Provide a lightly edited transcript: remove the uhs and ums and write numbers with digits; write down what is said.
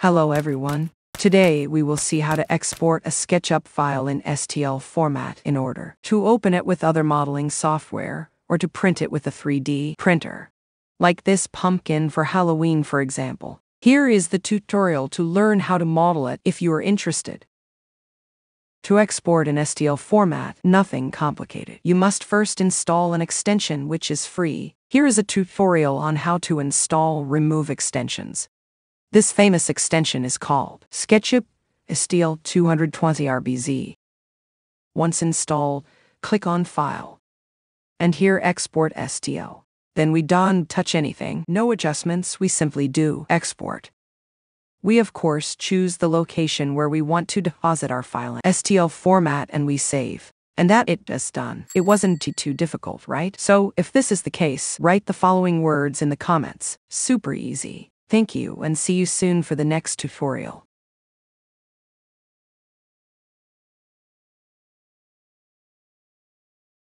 Hello everyone. Today we will see how to export a Sketchup file in STL format in order to open it with other modeling software or to print it with a 3D printer. Like this pumpkin for Halloween, for example. Here is the tutorial to learn how to model it if you are interested. To export in STL format, nothing complicated. You must first install an extension which is free. Here is a tutorial on how to install remove extensions. This famous extension is called Sketchup STL 220 RBZ. Once installed, click on File. And here export STL. Then we don't touch anything, no adjustments, we simply do export. We of course choose the location where we want to deposit our file in STL format and we save. And that it is done. It wasn't too difficult, right? So if this is the case, write the following words in the comments. Super easy. Thank you and see you soon for the next tutorial.